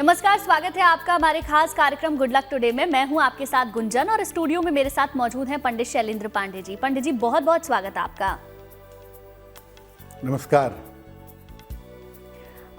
नमस्कार, स्वागत है आपका हमारे खास कार्यक्रम गुड लक टुडे में। मैं हूं आपके साथ गुंजन और स्टूडियो में मेरे साथ मौजूद हैं पंडित शैलेंद्र पांडे जी। पंडित जी, बहुत बहुत स्वागत है आपका। नमस्कार।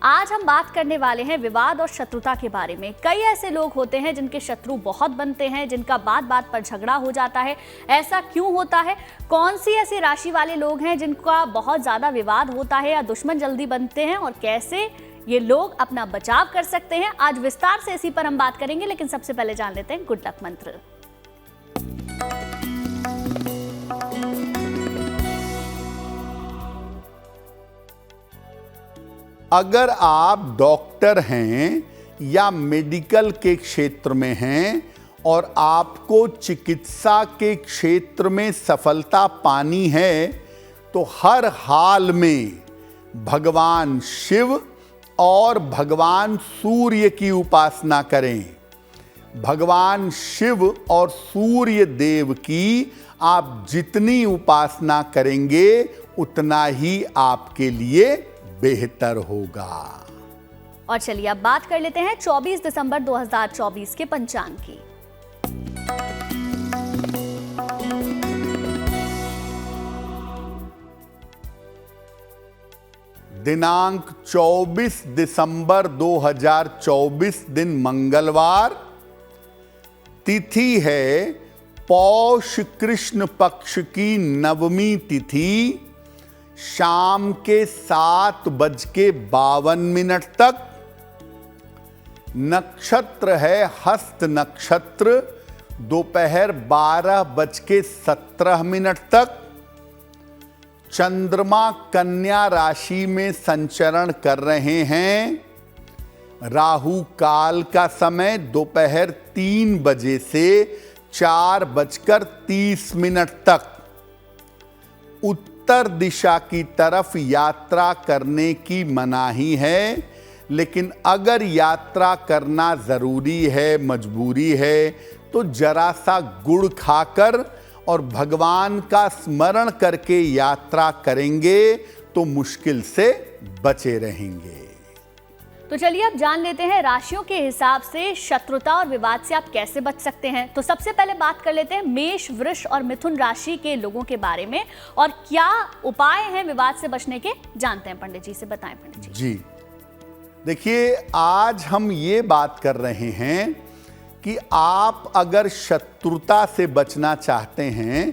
आज हम बात करने वाले हैं विवाद और शत्रुता के बारे में। कई ऐसे लोग होते हैं जिनके शत्रु बहुत बनते हैं, जिनका बात बात पर झगड़ा हो जाता है। ऐसा क्यों होता है? कौन सी ऐसी राशि वाले लोग हैं जिनका बहुत ज्यादा विवाद होता है या दुश्मन जल्दी बनते हैं, और कैसे ये लोग अपना बचाव कर सकते हैं? आज विस्तार से इसी पर हम बात करेंगे, लेकिन सबसे पहले जान लेते हैं गुड लक मंत्र। अगर आप डॉक्टर हैं या मेडिकल के क्षेत्र में हैं और आपको चिकित्सा के क्षेत्र में सफलता पानी है, तो हर हाल में भगवान शिव और भगवान सूर्य की उपासना करें। भगवान शिव और सूर्य देव की आप जितनी उपासना करेंगे उतना ही आपके लिए बेहतर होगा। और चलिए अब बात कर लेते हैं 24 दिसंबर 2024 के पंचांग की। दिनांक 24 दिसंबर 2024 दिन मंगलवार। तिथि है पौष कृष्ण पक्ष की नवमी तिथि, शाम के 7:52 तक। नक्षत्र है हस्त नक्षत्र, दोपहर 12:17 तक। चंद्रमा कन्या राशि में संचरण कर रहे हैं। राहु काल का समय दोपहर 3 बजे से 4:30 तक। उत्तर दिशा की तरफ यात्रा करने की मनाही है, लेकिन अगर यात्रा करना जरूरी है, मजबूरी है, तो जरा सा गुड़ खाकर और भगवान का स्मरण करके यात्रा करेंगे तो मुश्किल से बचे रहेंगे। तो चलिए अब जान लेते हैं राशियों के हिसाब से शत्रुता और विवाद से आप कैसे बच सकते हैं। तो सबसे पहले बात कर लेते हैं मेष, वृष और मिथुन राशि के लोगों के बारे में, और क्या उपाय हैं विवाद से बचने के, जानते हैं पंडित जी से। बताएं पंडित जी। जी देखिए, आज हम ये बात कर रहे हैं कि आप अगर शत्रुता से बचना चाहते हैं,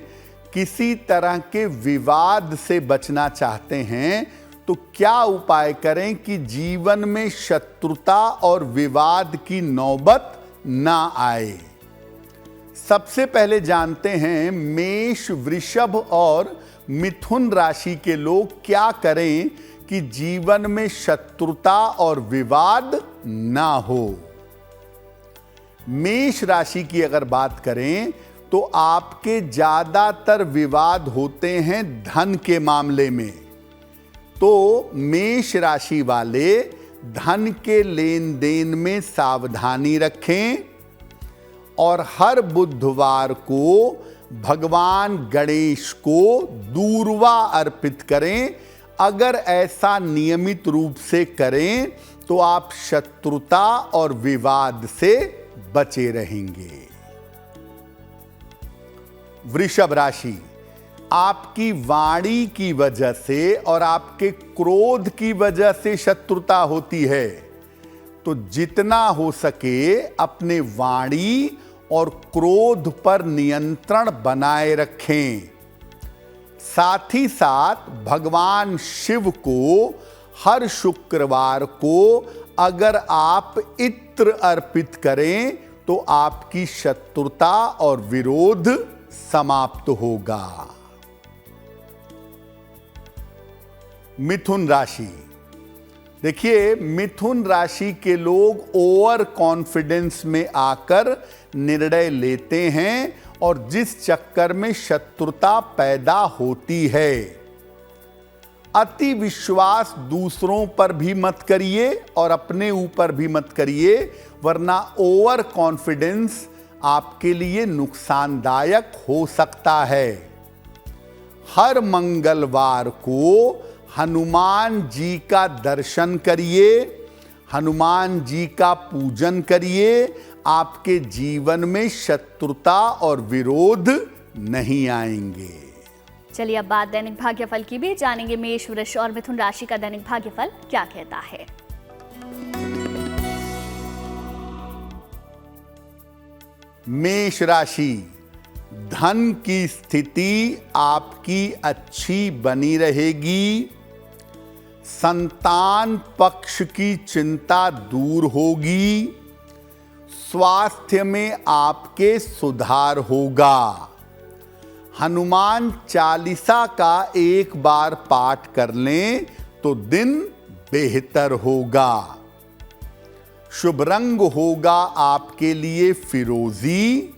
किसी तरह के विवाद से बचना चाहते हैं, तो क्या उपाय करें कि जीवन में शत्रुता और विवाद की नौबत ना आए। सबसे पहले जानते हैं मेष, वृषभ और मिथुन राशि के लोग क्या करें कि जीवन में शत्रुता और विवाद ना हो। मेष राशि की अगर बात करें तो आपके ज्यादातर विवाद होते हैं धन के मामले में। तो मेष राशि वाले धन के लेन देन में सावधानी रखें और हर बुधवार को भगवान गणेश को दूर्वा अर्पित करें। अगर ऐसा नियमित रूप से करें तो आप शत्रुता और विवाद से बचे रहेंगे। वृषभ राशि, आपकी वाणी की वजह से और आपके क्रोध की वजह से शत्रुता होती है, तो जितना हो सके अपने वाणी और क्रोध पर नियंत्रण बनाए रखें। साथ ही साथ भगवान शिव को हर शुक्रवार को अगर आप इत्र अर्पित करें तो आपकी शत्रुता और विरोध समाप्त होगा। मिथुन राशि, देखिए मिथुन राशि के लोग ओवर कॉन्फिडेंस में आकर निर्णय लेते हैं और जिस चक्कर में शत्रुता पैदा होती है। अति विश्वास दूसरों पर भी मत करिए और अपने ऊपर भी मत करिए, वरना ओवर कॉन्फिडेंस आपके लिए नुकसानदायक हो सकता है। हर मंगलवार को हनुमान जी का दर्शन करिए, हनुमान जी का पूजन करिए, आपके जीवन में शत्रुता और विरोध नहीं आएंगे। चलिए अब बात दैनिक भाग्यफल की भी जानेंगे। मेष, वृष और मिथुन राशि का दैनिक भाग्यफल क्या कहता है। मेष राशि, धन की स्थिति आपकी अच्छी बनी रहेगी। संतान पक्ष की चिंता दूर होगी। स्वास्थ्य में आपके सुधार होगा। हनुमान चालीसा का एक बार पाठ कर लें तो दिन बेहतर होगा। शुभ रंग होगा आपके लिए फिरोजी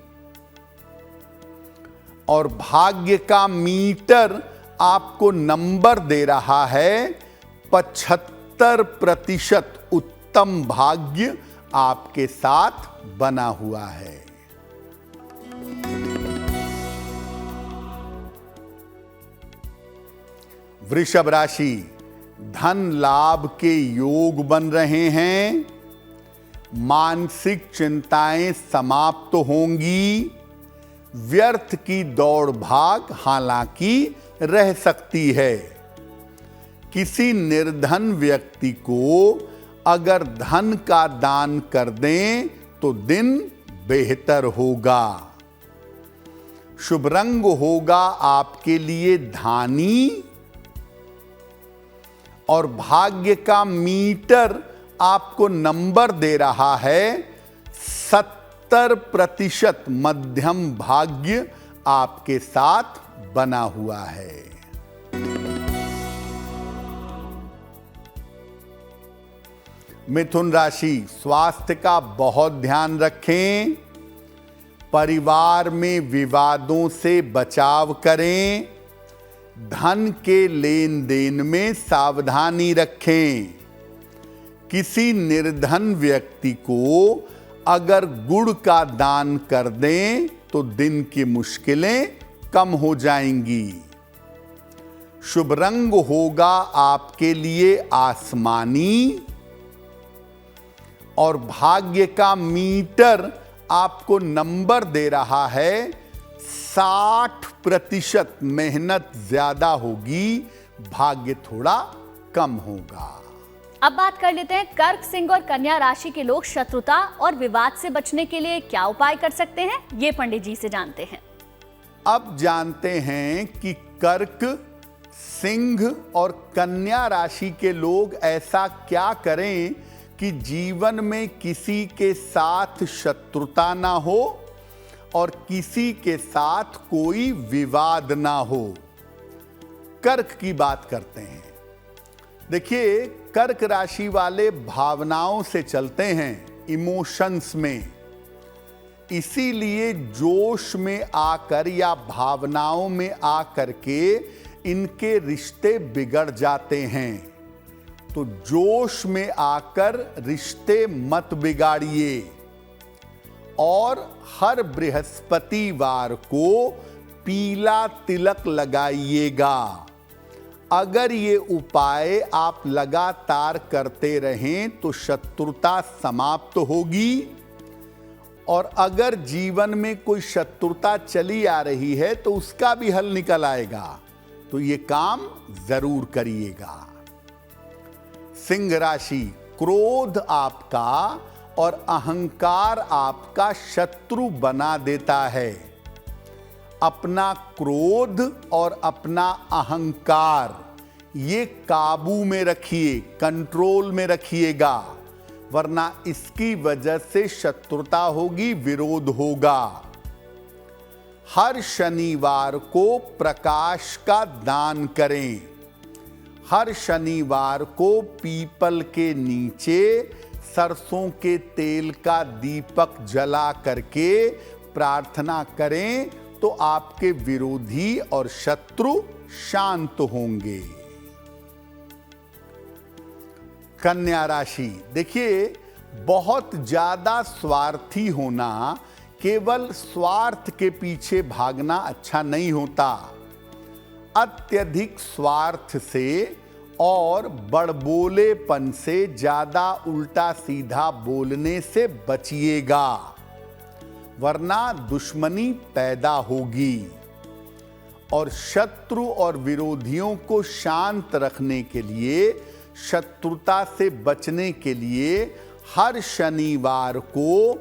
और भाग्य का मीटर आपको नंबर दे रहा है 75% उत्तम भाग्य आपके साथ बना हुआ है। वृषभ राशि, धन लाभ के योग बन रहे हैं। मानसिक चिंताएं समाप्त होंगी। व्यर्थ की दौड़ भाग हालांकि रह सकती है। किसी निर्धन व्यक्ति को अगर धन का दान कर दें तो दिन बेहतर होगा। शुभ रंग होगा आपके लिए धानी और भाग्य का मीटर आपको नंबर दे रहा है 70% मध्यम भाग्य आपके साथ बना हुआ है। मिथुन राशि, स्वास्थ्य का बहुत ध्यान रखें। परिवार में विवादों से बचाव करें। धन के लेन देन में सावधानी रखें। किसी निर्धन व्यक्ति को अगर गुड़ का दान कर दें तो दिन की मुश्किलें कम हो जाएंगी। शुभ रंग होगा आपके लिए आसमानी और भाग्य का मीटर आपको नंबर दे रहा है 60%। मेहनत ज्यादा होगी, भाग्य थोड़ा कम होगा। अब बात कर लेते हैं कर्क, सिंह और कन्या राशि के लोग शत्रुता और विवाद से बचने के लिए क्या उपाय कर सकते हैं, ये पंडित जी से जानते हैं। अब जानते हैं कि कर्क, सिंह और कन्या राशि के लोग ऐसा क्या करें कि जीवन में किसी के साथ शत्रुता ना हो और किसी के साथ कोई विवाद ना हो। कर्क की बात करते हैं। देखिए, कर्क राशि वाले भावनाओं से चलते हैं, इमोशंस में। इसीलिए जोश में आकर या भावनाओं में आकर के इनके रिश्ते बिगड़ जाते हैं। तो जोश में आकर रिश्ते मत बिगाड़िए और हर बृहस्पतिवार को पीला तिलक लगाइएगा। अगर ये उपाय आप लगातार करते रहें तो शत्रुता समाप्त होगी और अगर जीवन में कोई शत्रुता चली आ रही है तो उसका भी हल निकल आएगा। तो ये काम जरूर करिएगा। सिंह राशि, क्रोध आपका और अहंकार आपका शत्रु बना देता है। अपना क्रोध और अपना अहंकार ये काबू में रखिए, कंट्रोल में रखिएगा, वरना इसकी वजह से शत्रुता होगी, विरोध होगा। हर शनिवार को प्रकाश का दान करें। हर शनिवार को पीपल के नीचे सरसों के तेल का दीपक जला करके प्रार्थना करें तो आपके विरोधी और शत्रु शांत होंगे। कन्या राशि, देखिए, बहुत ज्यादा स्वार्थी होना, केवल स्वार्थ के पीछे भागना अच्छा नहीं होता। अत्यधिक स्वार्थ से और बड़बोलेपन से, ज्यादा उल्टा सीधा बोलने से बचिएगा, वरना दुश्मनी पैदा होगी। और शत्रु और विरोधियों को शांत रखने के लिए, शत्रुता से बचने के लिए हर शनिवार को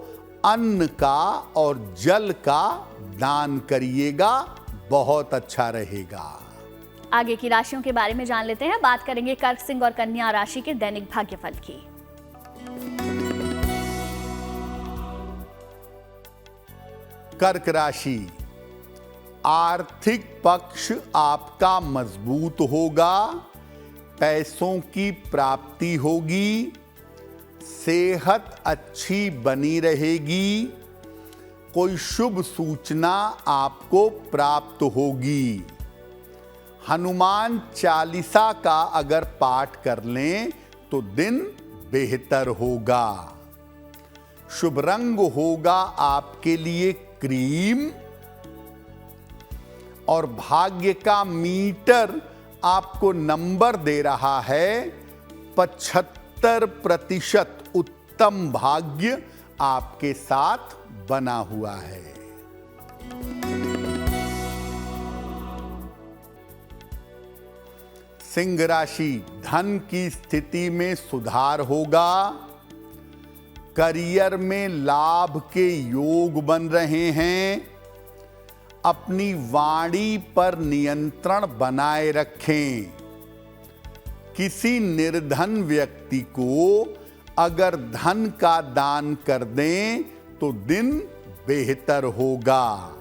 अन्न का और जल का दान करिएगा, बहुत अच्छा रहेगा। आगे की राशियों के बारे में जान लेते हैं। बात करेंगे कर्क, सिंह और कन्या राशि के दैनिक भाग्यफल की। कर्क राशि, आर्थिक पक्ष आपका मजबूत होगा, पैसों की प्राप्ति होगी, सेहत अच्छी बनी रहेगी, कोई शुभ सूचना आपको प्राप्त होगी। हनुमान चालीसा का अगर पाठ कर लें तो दिन बेहतर होगा। शुभ रंग होगा आपके लिए क्रीम, और भाग्य का मीटर आपको नंबर दे रहा है 75%। उत्तम भाग्य आपके साथ बना हुआ है। सिंह राशि, धन की स्थिति में सुधार होगा, करियर में लाभ के योग बन रहे हैं, अपनी वाणी पर नियंत्रण बनाए रखें। किसी निर्धन व्यक्ति को अगर धन का दान कर दें तो दिन बेहतर होगा।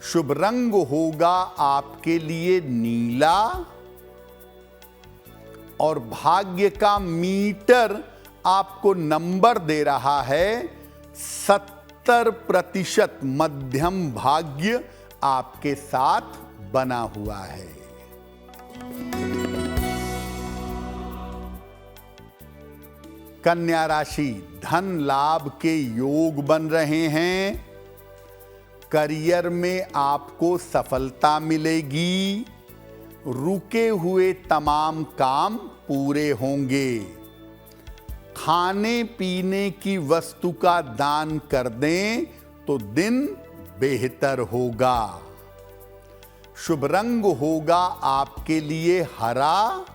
शुभ रंग होगा आपके लिए नीला, और भाग्य का मीटर आपको नंबर दे रहा है 70%। मध्यम भाग्य आपके साथ बना हुआ है। कन्या राशि, धन लाभ के योग बन रहे हैं, करियर में आपको सफलता मिलेगी, रुके हुए तमाम काम पूरे होंगे। खाने पीने की वस्तु का दान कर दें तो दिन बेहतर होगा। शुभ रंग होगा आपके लिए हरा,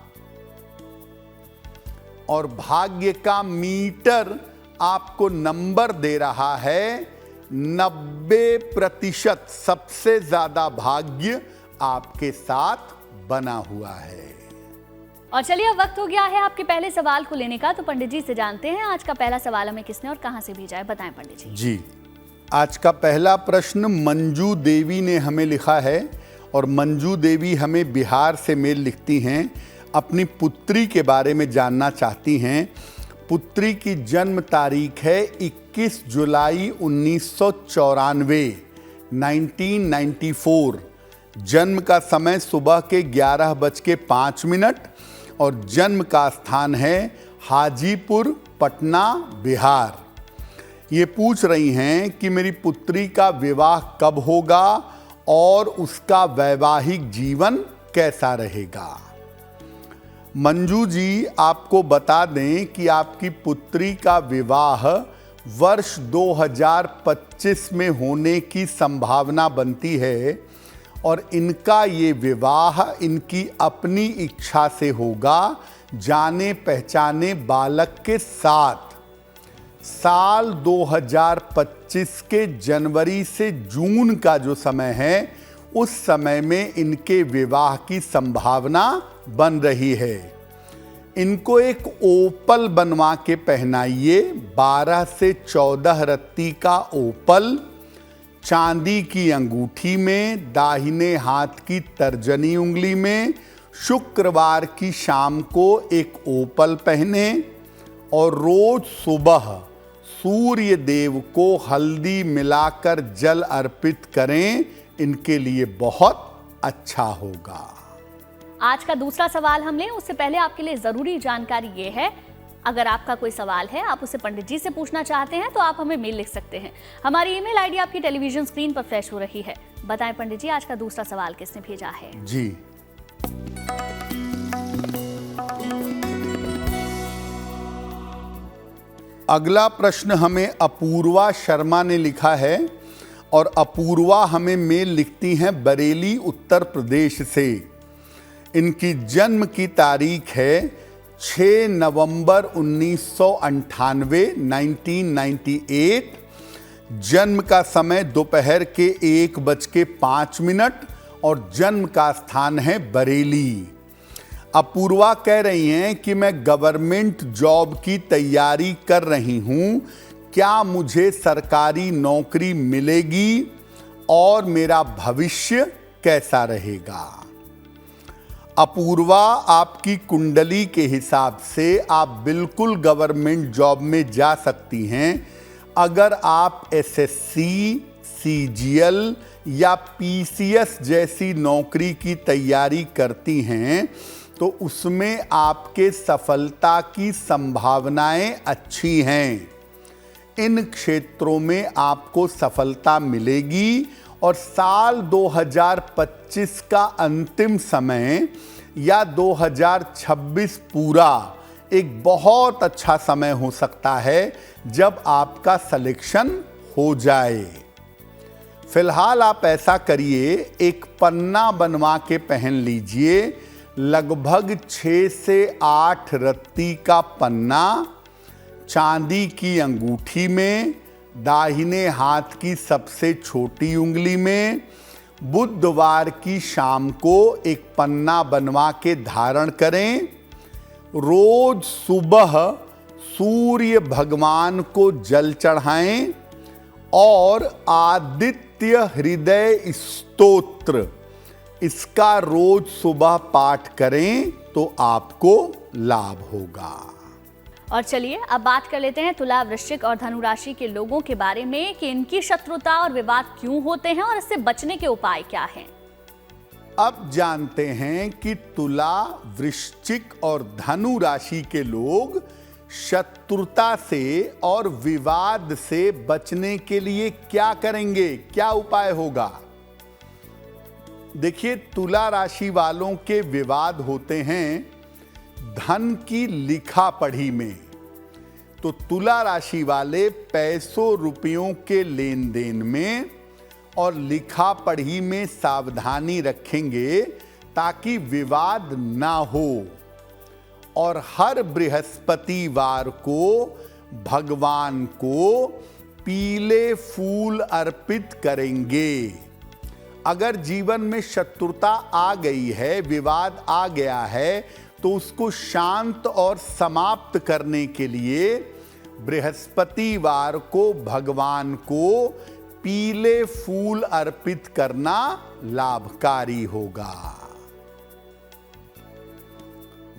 और भाग्य का मीटर आपको नंबर दे रहा है 90%। सबसे ज्यादा भाग्य आपके साथ बना हुआ है। और चलिए अब वक्त हो गया है आपके पहले सवाल को लेने का, तो पंडित जी से जानते हैं आज का पहला सवाल हमें किसने और कहां से भेजा है। बताएं पंडित जी। जी, आज का पहला प्रश्न मंजू देवी ने हमें लिखा है, और मंजू देवी हमें बिहार से मेल लिखती हैं। अपनी पुत्री के बारे में जानना चाहती हैं। पुत्री की जन्म तारीख है 21 जुलाई 1994, 1994। जन्म का समय सुबह के 11:05, और जन्म का स्थान है हाजीपुर, पटना, बिहार। ये पूछ रही हैं कि मेरी पुत्री का विवाह कब होगा और उसका वैवाहिक जीवन कैसा रहेगा। मंजू जी, आपको बता दें कि आपकी पुत्री का विवाह वर्ष 2025 में होने की संभावना बनती है, और इनका ये विवाह इनकी अपनी इच्छा से होगा, जाने पहचाने बालक के साथ। साल 2025 के जनवरी से जून का जो समय है, उस समय में इनके विवाह की संभावना बन रही है। इनको एक ओपल बनवा के पहनाइए, 12 से 14 रत्ती का ओपल, चांदी की अंगूठी में, दाहिने हाथ की तर्जनी उंगली में। शुक्रवार की शाम को एक ओपल पहने, और रोज सुबह सूर्य देव को हल्दी मिलाकर जल अर्पित करें। इनके लिए बहुत अच्छा होगा। आज का दूसरा सवाल हम लें उससे पहले आपके लिए जरूरी जानकारी ये है, अगर आपका कोई सवाल है, आप उसे पंडित जी से पूछना चाहते हैं तो आप हमें मेल लिख सकते हैं। हमारी ईमेल आईडी आपकी टेलीविजन स्क्रीन पर फ्लैश हो रही है। बताएं पंडित जी, आज का दूसरा सवाल किसने भेजा है। जी, अगला प्रश्न हमें अपूर्वा शर्मा ने लिखा है और अपूर्वा हमें मेल लिखती हैं बरेली उत्तर प्रदेश से। इनकी जन्म की तारीख है 6 नवंबर 1998 1998। जन्म का समय दोपहर के 1:05 और जन्म का स्थान है बरेली। अपूर्वा कह रही हैं कि मैं गवर्नमेंट जॉब की तैयारी कर रही हूं, क्या मुझे सरकारी नौकरी मिलेगी और मेरा भविष्य कैसा रहेगा। अपूर्वा, आपकी कुंडली के हिसाब से आप बिल्कुल गवर्नमेंट जॉब में जा सकती हैं अगर आप एसएससी, सीजीएल या पीसीएस जैसी नौकरी की तैयारी करती हैं तो उसमें आपके सफलता की संभावनाएं अच्छी हैं। इन क्षेत्रों में आपको सफलता मिलेगी और साल 2025 का अंतिम समय या 2026 पूरा एक बहुत अच्छा समय हो सकता है जब आपका सिलेक्शन हो जाए। फिलहाल आप ऐसा करिए, एक पन्ना बनवा के पहन लीजिए, लगभग 6 से 8 रत्ती का पन्ना चांदी की अंगूठी में, दाहिने हाथ की सबसे छोटी उंगली में, बुधवार की शाम को एक पन्ना बनवा के धारण करें। रोज सुबह सूर्य भगवान को जल चढ़ाएं और आदित्य हृदय स्तोत्र इसका रोज सुबह पाठ करें तो आपको लाभ होगा। और चलिए अब बात कर लेते हैं तुला, वृश्चिक और धनु राशि के लोगों के बारे में कि इनकी शत्रुता और विवाद क्यों होते हैं और इससे बचने के उपाय क्या हैं। अब जानते हैं कि तुला, वृश्चिक और धनु राशि के लोग शत्रुता से और विवाद से बचने के लिए क्या करेंगे, क्या उपाय होगा। देखिए, तुला राशि वालों के विवाद होते हैं धन की लिखा पढ़ी में। तो तुला राशि वाले पैसों रुपयों के लेन देन में और लिखा पढ़ी में सावधानी रखेंगे ताकि विवाद ना हो। और हर बृहस्पतिवार को भगवान को पीले फूल अर्पित करेंगे। अगर जीवन में शत्रुता आ गई है, विवाद आ गया है, तो उसको शांत और समाप्त करने के लिए बृहस्पतिवार को भगवान को पीले फूल अर्पित करना लाभकारी होगा।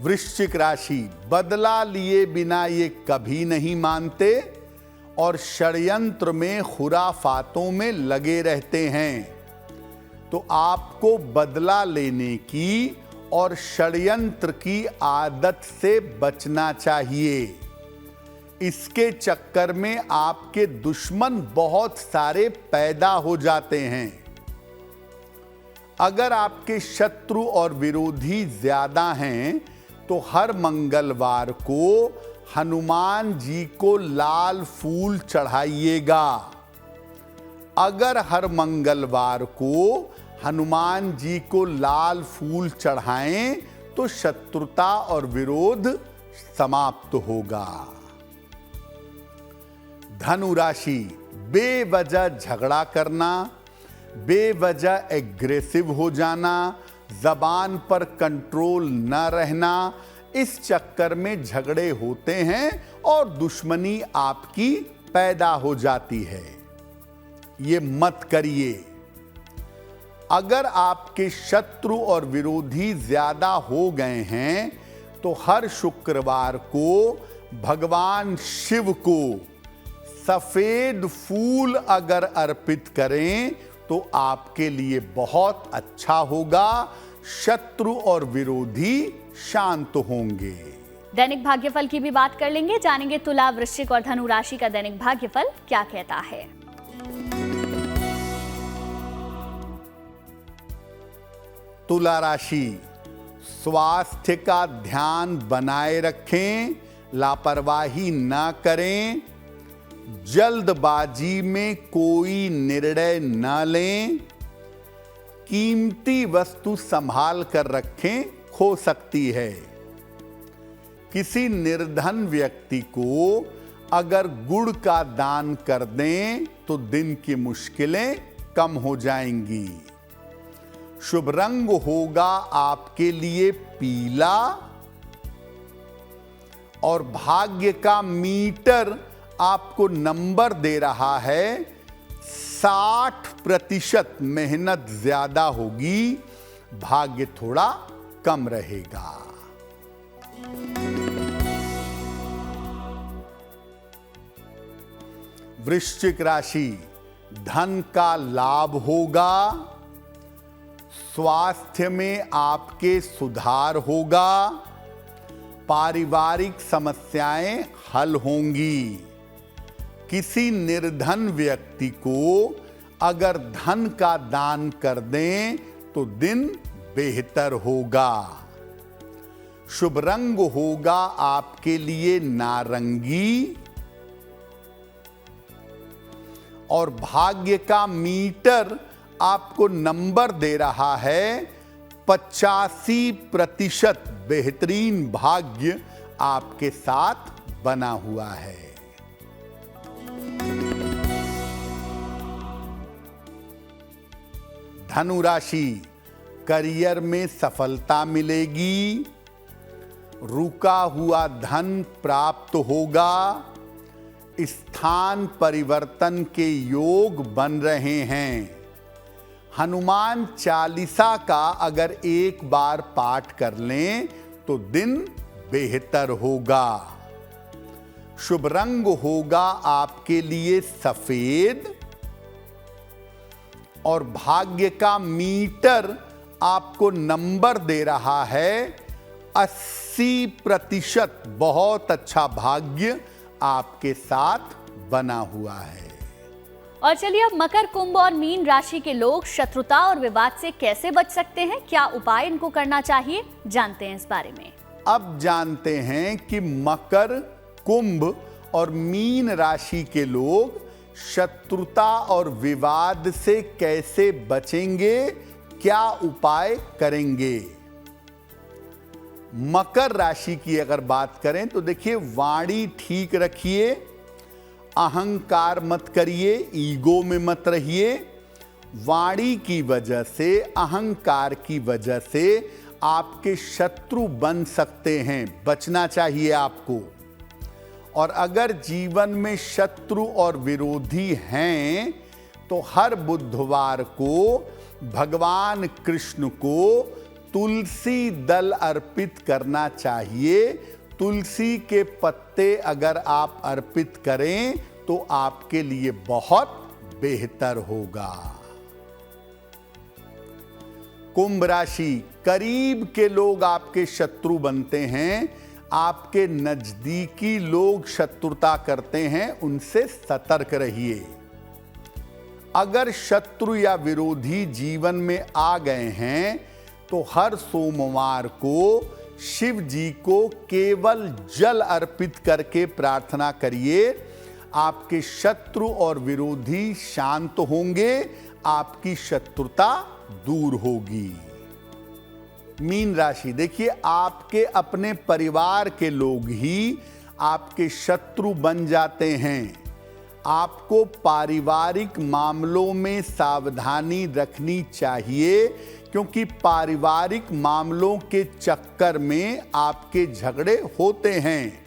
वृश्चिक राशि, बदला लिए बिना ये कभी नहीं मानते और षड्यंत्र में, खुराफातों में लगे रहते हैं। तो आपको बदला लेने की और षड्यंत्र की आदत से बचना चाहिए। इसके चक्कर में आपके दुश्मन बहुत सारे पैदा हो जाते हैं। अगर आपके शत्रु और विरोधी ज्यादा हैं तो हर मंगलवार को हनुमान जी को लाल फूल चढ़ाइएगा। अगर हर मंगलवार को हनुमान जी को लाल फूल चढ़ाएं तो शत्रुता और विरोध समाप्त होगा। धनु राशि, बेवजह झगड़ा करना, बेवजह एग्रेसिव हो जाना, जबान पर कंट्रोल न रहना, इस चक्कर में झगड़े होते हैं और दुश्मनी आपकी पैदा हो जाती है। ये मत करिए। अगर आपके शत्रु और विरोधी ज्यादा हो गए हैं तो हर शुक्रवार को भगवान शिव को सफेद फूल अगर अर्पित करें तो आपके लिए बहुत अच्छा होगा। शत्रु और विरोधी शांत होंगे। दैनिक भाग्यफल की भी बात कर लेंगे, जानेंगे तुला, वृश्चिक और धनु राशि का दैनिक भाग्यफल क्या कहता है। तुला राशि, स्वास्थ्य का ध्यान बनाए रखें, लापरवाही ना करें, जल्दबाजी में कोई निर्णय ना लें, कीमती वस्तु संभाल कर रखें, खो सकती है। किसी निर्धन व्यक्ति को अगर गुड़ का दान कर दें तो दिन की मुश्किलें कम हो जाएंगी। शुभ रंग होगा आपके लिए पीला और भाग्य का मीटर आपको नंबर दे रहा है 60%। मेहनत ज्यादा होगी, भाग्य थोड़ा कम रहेगा। वृश्चिक राशि, धन का लाभ होगा, स्वास्थ्य में आपके सुधार होगा, पारिवारिक समस्याएं हल होंगी। किसी निर्धन व्यक्ति को अगर धन का दान कर दें तो दिन बेहतर होगा। शुभ रंग होगा आपके लिए नारंगी और भाग्य का मीटर आपको नंबर दे रहा है 85%। बेहतरीन भाग्य आपके साथ बना हुआ है। धनु राशि, करियर में सफलता मिलेगी, रुका हुआ धन प्राप्त होगा, स्थान परिवर्तन के योग बन रहे हैं। हनुमान चालीसा का अगर एक बार पाठ कर लें तो दिन बेहतर होगा। शुभ रंग होगा आपके लिए सफेद और भाग्य का मीटर आपको नंबर दे रहा है 80%। बहुत अच्छा भाग्य आपके साथ बना हुआ है। और चलिए अब मकर, कुंभ और मीन राशि के लोग शत्रुता और विवाद से कैसे बच सकते हैं, क्या उपाय इनको करना चाहिए, जानते हैं इस बारे में। अब जानते हैं कि मकर, कुंभ और मीन राशि के लोग शत्रुता और विवाद से कैसे बचेंगे, क्या उपाय करेंगे। मकर राशि की अगर बात करें तो देखिए, वाणी ठीक रखिए, अहंकार मत करिए, ईगो में मत रहिए। वाणी की वजह से, अहंकार की वजह से आपके शत्रु बन सकते हैं, बचना चाहिए आपको। और अगर जीवन में शत्रु और विरोधी हैं तो हर बुधवार को भगवान कृष्ण को तुलसी दल अर्पित करना चाहिए। तुलसी के पत्ते अगर आप अर्पित करें तो आपके लिए बहुत बेहतर होगा। कुंभ राशि, करीब के लोग आपके शत्रु बनते हैं, आपके नजदीकी लोग शत्रुता करते हैं, उनसे सतर्क रहिए। अगर शत्रु या विरोधी जीवन में आ गए हैं तो हर सोमवार को शिव जी को केवल जल अर्पित करके प्रार्थना करिए। आपके शत्रु और विरोधी शांत होंगे, आपकी शत्रुता दूर होगी। मीन राशि, देखिए, आपके अपने परिवार के लोग ही आपके शत्रु बन जाते हैं। आपको पारिवारिक मामलों में सावधानी रखनी चाहिए, क्योंकि पारिवारिक मामलों के चक्कर में आपके झगड़े होते हैं।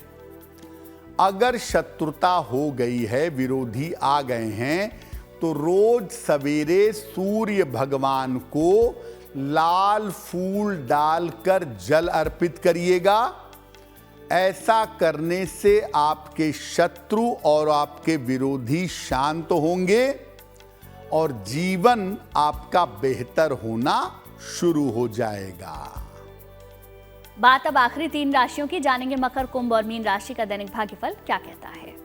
अगर शत्रुता हो गई है, विरोधी आ गए हैं, तो रोज सवेरे सूर्य भगवान को लाल फूल डालकर जल अर्पित करिएगा। ऐसा करने से आपके शत्रु और आपके विरोधी शांत होंगे और जीवन आपका बेहतर होना शुरू हो जाएगा। बात अब आखिरी 3 राशियों की जानेंगे। मकर, कुंभ और मीन राशि का दैनिक भाग्यफल क्या कहता है।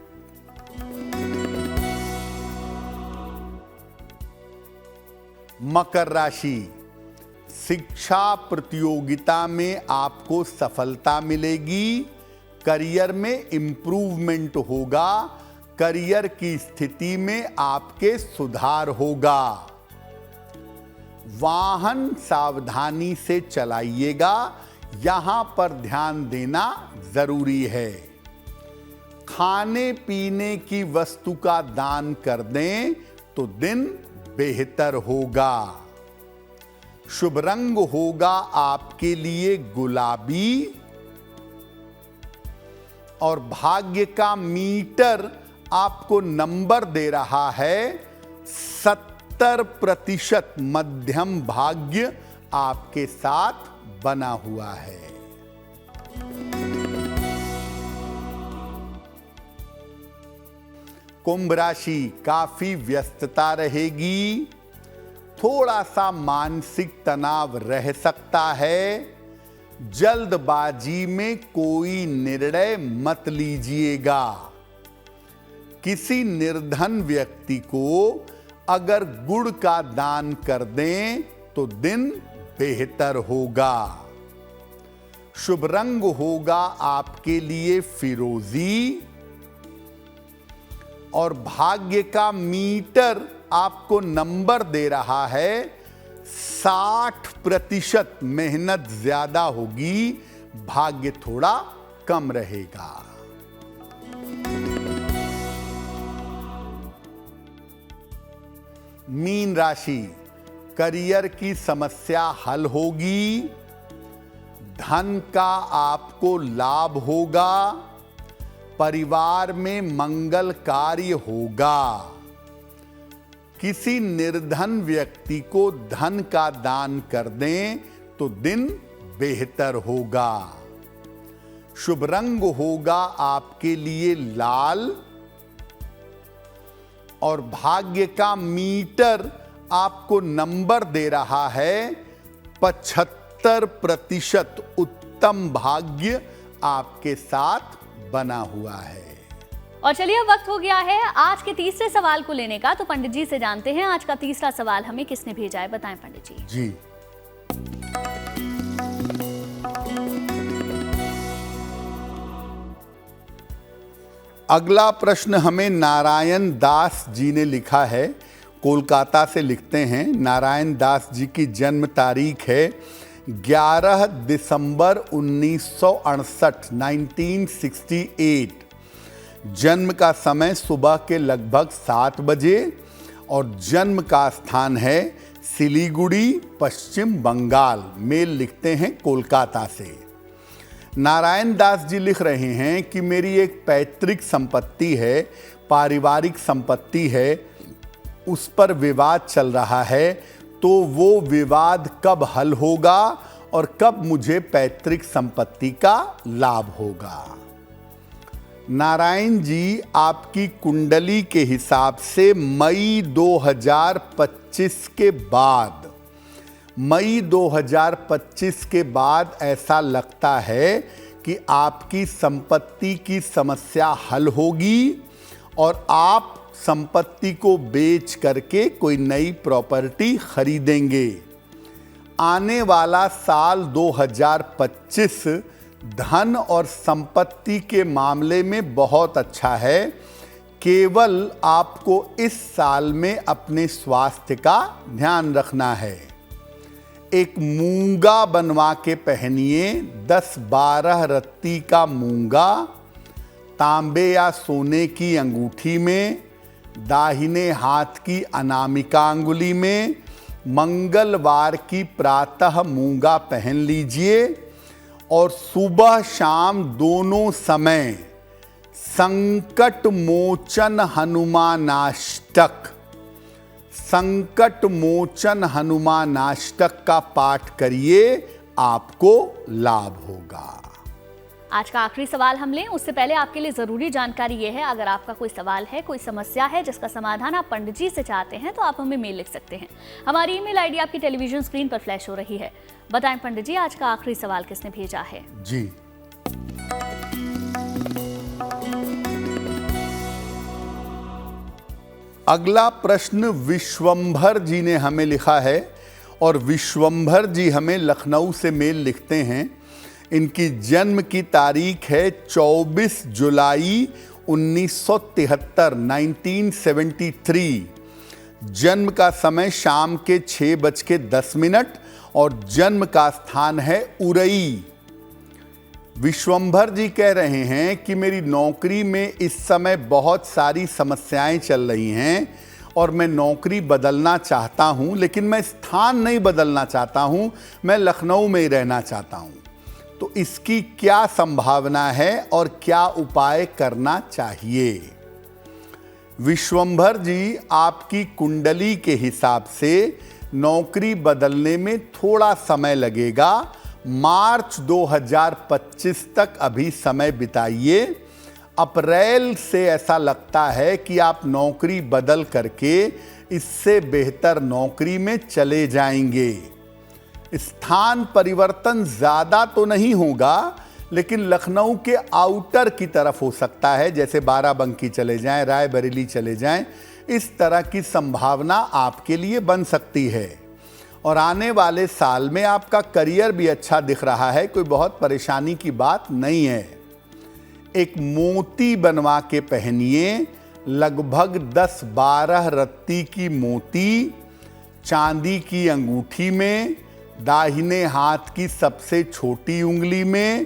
मकर राशि, शिक्षा प्रतियोगिता में आपको सफलता मिलेगी, करियर में इंप्रूवमेंट होगा, करियर की स्थिति में आपके सुधार होगा। वाहन सावधानी से चलाइएगा, यहां पर ध्यान देना जरूरी है। खाने पीने की वस्तु का दान कर दें तो दिन बेहतर होगा। शुभ रंग होगा आपके लिए गुलाबी और भाग्य का मीटर आपको नंबर दे रहा है 70% मध्यम भाग्य आपके साथ बना हुआ है। कुंभ राशि, काफी व्यस्तता रहेगी, थोड़ा सा मानसिक तनाव रह सकता है। जल्दबाजी में कोई निर्णय मत लीजिएगा। किसी निर्धन व्यक्ति को अगर गुड़ का दान कर दें तो दिन बेहतर होगा। शुभ रंग होगा आपके लिए फिरोजी और भाग्य का मीटर आपको नंबर दे रहा है 60%। मेहनत ज्यादा होगी, भाग्य थोड़ा कम रहेगा। मीन राशि, करियर की समस्या हल होगी, धन का आपको लाभ होगा, परिवार में मंगल कार्य होगा। किसी निर्धन व्यक्ति को धन का दान कर दें तो दिन बेहतर होगा। शुभ रंग होगा आपके लिए लाल और भाग्य का मीटर आपको नंबर दे रहा है 75%। उत्तम भाग्य आपके साथ बना हुआ है। और चलिए अब वक्त हो गया है आज के तीसरे सवाल को लेने का, तो पंडित जी से जानते हैं आज का तीसरा सवाल हमें किसने भेजा है। बताएं पंडित जी। जी, अगला प्रश्न हमें नारायण दास जी ने लिखा है, कोलकाता से लिखते हैं। नारायण दास जी की जन्म तारीख है 11 दिसंबर 1968, 1968। जन्म का समय सुबह के लगभग 7 बजे और जन्म का स्थान है सिलीगुड़ी, पश्चिम बंगाल। मेल लिखते हैं कोलकाता से। नारायण दास जी लिख रहे हैं कि मेरी एक पैतृक संपत्ति है, पारिवारिक संपत्ति है, उस पर विवाद चल रहा है, तो वो विवाद कब हल होगा और कब मुझे पैतृक संपत्ति का लाभ होगा। नारायण जी, आपकी कुंडली के हिसाब से मई 2025 के बाद, मई 2025 के बाद ऐसा लगता है कि आपकी संपत्ति की समस्या हल होगी और आप संपत्ति को बेच करके कोई नई प्रॉपर्टी खरीदेंगे। आने वाला साल 2025 धन और संपत्ति के मामले में बहुत अच्छा है। केवल आपको इस साल में अपने स्वास्थ्य का ध्यान रखना है। एक मूंगा बनवा के पहनिए, 10-12 रत्ती का मूंगा, तांबे या सोने की अंगूठी में, दाहिने हाथ की अनामिका अंगुली में। मंगलवार की प्रातः मूंगा पहन लीजिए और सुबह शाम दोनों समय संकट मोचन हनुमानाष्टक, संकट मोचन हनुमानाष्टक का पाठ करिए, आपको लाभ होगा। आज का आखिरी सवाल हम लें उससे पहले आपके लिए जरूरी जानकारी ये है, अगर आपका कोई सवाल है, कोई समस्या है जिसका समाधान आप पंडित जी से चाहते हैं तो आप हमें मेल लिख सकते हैं। हमारी ईमेल आईडी आपकी टेलीविजन स्क्रीन पर फ्लैश हो रही है। बताएं पंडित जी, आज का आखिरी सवाल किसने भेजा है? जी, अगला प्रश्न विश्वंभर जी ने हमें लिखा है और विश्वंभर जी हमें लखनऊ से मेल लिखते हैं। इनकी जन्म की तारीख है 24 जुलाई 1973, 1973। जन्म का समय शाम के 6:10 और जन्म का स्थान है उरई। विश्वंभर जी कह रहे हैं कि मेरी नौकरी में इस समय बहुत सारी समस्याएं चल रही हैं और मैं नौकरी बदलना चाहता हूं, लेकिन मैं स्थान नहीं बदलना चाहता हूं, मैं लखनऊ में ही रहना चाहता हूं। तो इसकी क्या संभावना है और क्या उपाय करना चाहिए? विश्वंभर जी, आपकी कुंडली के हिसाब से नौकरी बदलने में थोड़ा समय लगेगा। मार्च 2025 तक अभी समय बिताइए। अप्रैल से ऐसा लगता है कि आप नौकरी बदल करके इससे बेहतर नौकरी में चले जाएंगे। स्थान परिवर्तन ज़्यादा तो नहीं होगा, लेकिन लखनऊ के आउटर की तरफ हो सकता है, जैसे बाराबंकी चले जाएं, रायबरेली चले जाएं। इस तरह की संभावना आपके लिए बन सकती है। और आने वाले साल में आपका करियर भी अच्छा दिख रहा है, कोई बहुत परेशानी की बात नहीं है। एक मोती बनवा के पहनिए, लगभग 10-12 रत्ती की मोती चांदी की अंगूठी में, दाहिने हाथ की सबसे छोटी उंगली में,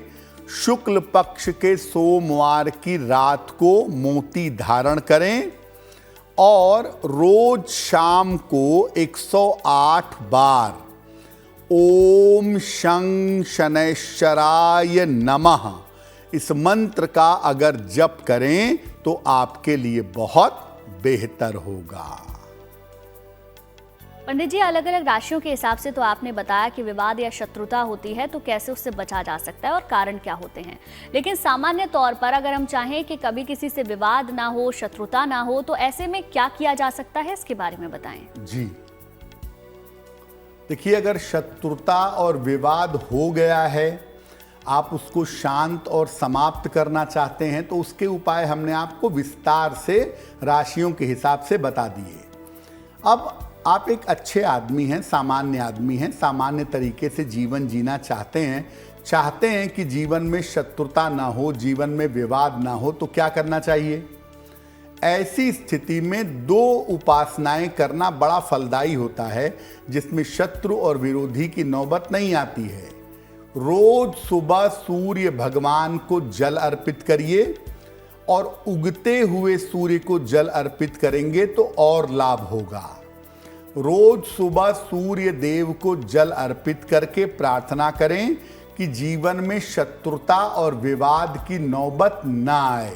शुक्ल पक्ष के सोमवार की रात को मोती धारण करें और रोज शाम को 108 बार ओम शं शनैश्चराय नमः इस मंत्र का अगर जप करें तो आपके लिए बहुत बेहतर होगा। पंडित जी, अलग अलग राशियों के हिसाब से तो आपने बताया कि विवाद या शत्रुता होती है तो कैसे उससे बचा जा सकता है और कारण क्या होते हैं, लेकिन सामान्य तौर पर अगर हम चाहें कि कभी किसी से विवाद ना हो, शत्रुता ना हो, तो ऐसे में क्या किया जा सकता है, इसके बारे में बताएं। जी देखिए, अगर शत्रुता और विवाद हो गया है, आप उसको शांत और समाप्त करना चाहते हैं, तो उसके उपाय हमने आपको विस्तार से राशियों के हिसाब से बता दिए। अब आप एक अच्छे आदमी हैं, सामान्य आदमी हैं, सामान्य तरीके से जीवन जीना चाहते हैं कि जीवन में शत्रुता ना हो, जीवन में विवाद ना हो, तो क्या करना चाहिए? ऐसी स्थिति में 2 उपासनाएं करना बड़ा फलदायी होता है, जिसमें शत्रु और विरोधी की नौबत नहीं आती है। रोज सुबह सूर्य भगवान को जल अर्पित करिए और उगते हुए सूर्य को जल अर्पित करेंगे तो और लाभ होगा। रोज सुबह सूर्य देव को जल अर्पित करके प्रार्थना करें कि जीवन में शत्रुता और विवाद की नौबत ना आए।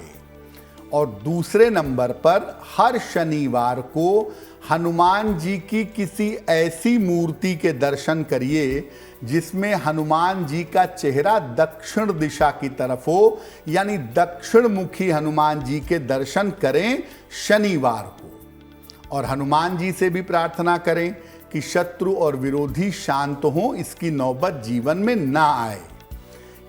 और दूसरे नंबर पर हर शनिवार को हनुमान जी की किसी ऐसी मूर्ति के दर्शन करिए जिसमें हनुमान जी का चेहरा दक्षिण दिशा की तरफ हो, यानी दक्षिण मुखी हनुमान जी के दर्शन करें शनिवार को। और हनुमान जी से भी प्रार्थना करें कि शत्रु और विरोधी शांत हों, इसकी नौबत जीवन में ना आए।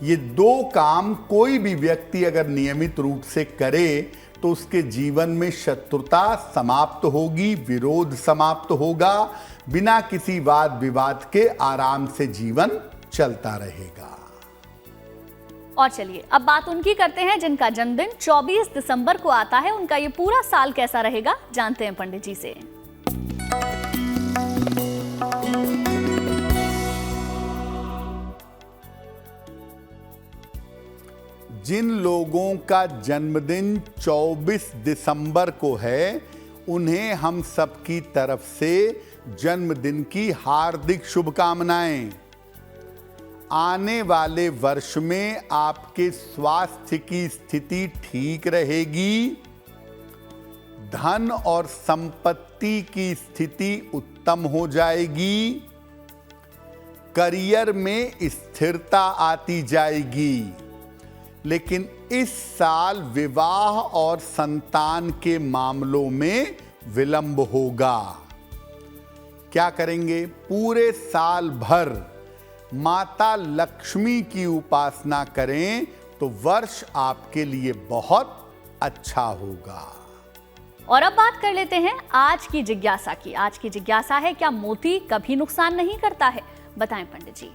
ये 2 काम कोई भी व्यक्ति अगर नियमित रूप से करे तो उसके जीवन में शत्रुता समाप्त होगी, विरोध समाप्त होगा, बिना किसी वाद विवाद के आराम से जीवन चलता रहेगा। और चलिए अब बात उनकी करते हैं जिनका जन्मदिन 24 दिसंबर को आता है। उनका ये पूरा साल कैसा रहेगा, जानते हैं पंडित जी से। जिन लोगों का जन्मदिन 24 दिसंबर को है, उन्हें हम सबकी तरफ से जन्मदिन की हार्दिक शुभकामनाएं। आने वाले वर्ष में आपके स्वास्थ्य की स्थिति ठीक रहेगी, धन और संपत्ति की स्थिति उत्तम हो जाएगी, करियर में स्थिरता आती जाएगी। लेकिन इस साल विवाह और संतान के मामलों में विलंब होगा। क्या करेंगे? पूरे साल भर माता लक्ष्मी की उपासना करें तो वर्ष आपके लिए बहुत अच्छा होगा। और अब बात कर लेते हैं आज की जिज्ञासा की। आज की जिज्ञासा है, क्या मोती कभी नुकसान नहीं करता है? बताएं पंडित जी।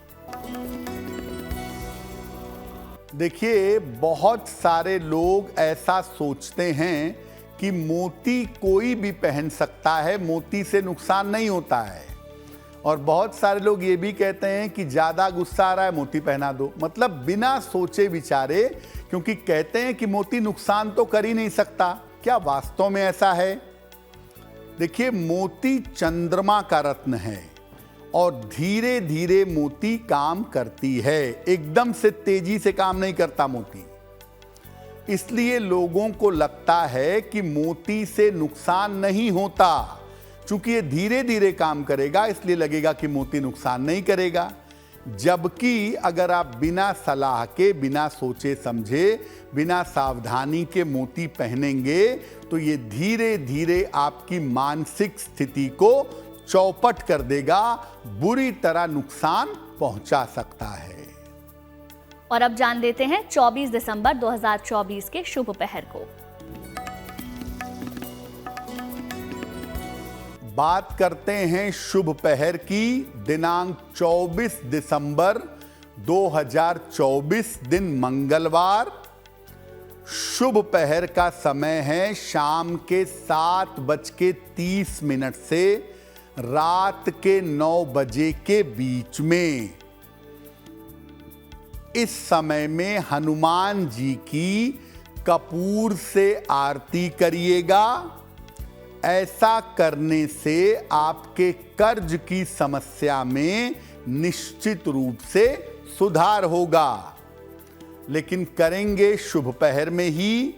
देखिए, बहुत सारे लोग ऐसा सोचते हैं कि मोती कोई भी पहन सकता है, मोती से नुकसान नहीं होता है। और बहुत सारे लोग ये भी कहते हैं कि ज़्यादा गुस्सा आ रहा है, मोती पहना दो। मतलब बिना सोचे विचारे, क्योंकि कहते हैं कि मोती नुकसान तो कर ही नहीं सकता। क्या वास्तव में ऐसा है? देखिए, मोती चंद्रमा का रत्न है और धीरे धीरे मोती काम करती है, एकदम से तेजी से काम नहीं करता मोती। इसलिए लोगों को लगता है कि मोती से नुकसान नहीं होता। चूंकि ये धीरे धीरे काम करेगा, इसलिए लगेगा कि मोती नुकसान नहीं करेगा। जबकि अगर आप बिना सलाह के, बिना सोचे समझे, बिना सावधानी के मोती पहनेंगे तो ये धीरे धीरे आपकी मानसिक स्थिति को चौपट कर देगा, बुरी तरह नुकसान पहुंचा सकता है। और अब जान लेते हैं 24 दिसंबर 2024 के शुभ पहर को। बात करते हैं शुभ पहर की। दिनांक 24 दिसंबर 2024, दिन मंगलवार। शुभ पहर का समय है शाम के 7:30 से रात के 9 बजे के बीच में। इस समय में हनुमान जी की कपूर से आरती करिएगा। ऐसा करने से आपके कर्ज की समस्या में निश्चित रूप से सुधार होगा। लेकिन करेंगे शुभ पहर में ही।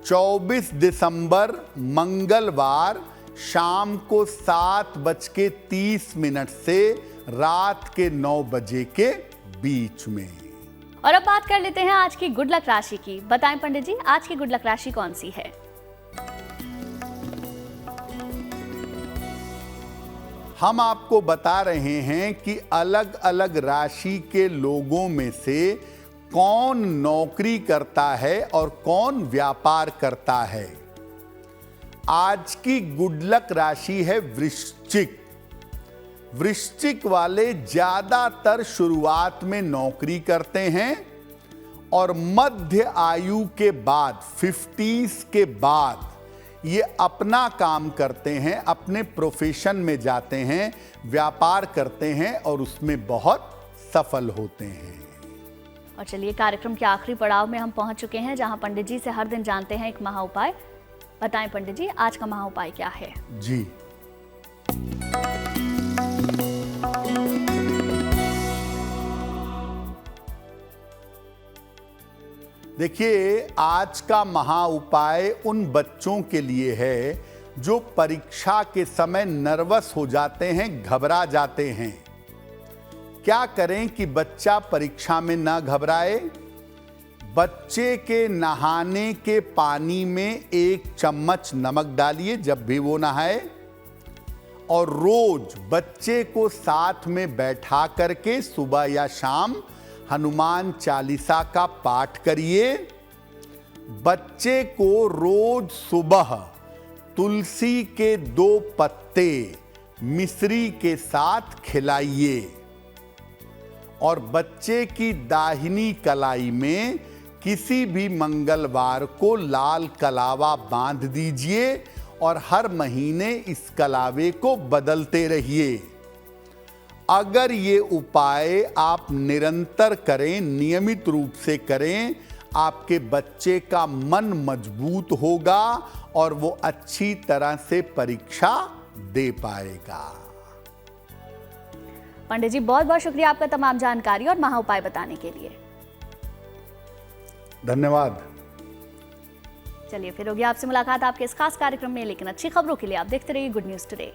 24 दिसंबर मंगलवार शाम को 7:30 से रात के 9 बजे के बीच में। और अब बात कर लेते हैं आज की गुड लक राशि की। बताएं पंडित जी, आज की गुड लक राशि कौन सी है? हम आपको बता रहे हैं कि अलग अलग राशि के लोगों में से कौन नौकरी करता है और कौन व्यापार करता है। आज की गुड लक राशि है वृश्चिक। वृश्चिक वाले ज्यादातर शुरुआत में नौकरी करते हैं और मध्य आयु के बाद 50s के बाद ये अपना काम करते हैं, अपने प्रोफेशन में जाते हैं, व्यापार करते हैं और उसमें बहुत सफल होते हैं। और चलिए, कार्यक्रम के आखिरी पड़ाव में हम पहुंच चुके हैं, जहां पंडित जी से हर दिन जानते हैं एक महा उपाय। बताएं पंडित जी, आज का महा उपाय क्या है? जी, देखिए, आज का महा उपाय उन बच्चों के लिए है जो परीक्षा के समय नर्वस हो जाते हैं, घबरा जाते हैं। क्या करें कि बच्चा परीक्षा में ना घबराए? बच्चे के नहाने के पानी में 1 चम्मच नमक डालिए जब भी वो नहाए, और रोज बच्चे को साथ में बैठा करके सुबह या शाम हनुमान चालीसा का पाठ करिए। बच्चे को रोज सुबह तुलसी के 2 पत्ते मिश्री के साथ खिलाइए और बच्चे की दाहिनी कलाई में किसी भी मंगलवार को लाल कलावा बांध दीजिए और हर महीने इस कलावे को बदलते रहिए। अगर ये उपाय आप निरंतर करें, नियमित रूप से करें, आपके बच्चे का मन मजबूत होगा और वो अच्छी तरह से परीक्षा दे पाएगा। पंडित जी, बहुत बहुत शुक्रिया आपका तमाम जानकारी और महा उपाय बताने के लिए। धन्यवाद। चलिए, फिर होगी आपसे मुलाकात आपके इस खास कार्यक्रम में, लेकिन अच्छी खबरों के लिए आप देखते रहिए गुड न्यूज टुडे।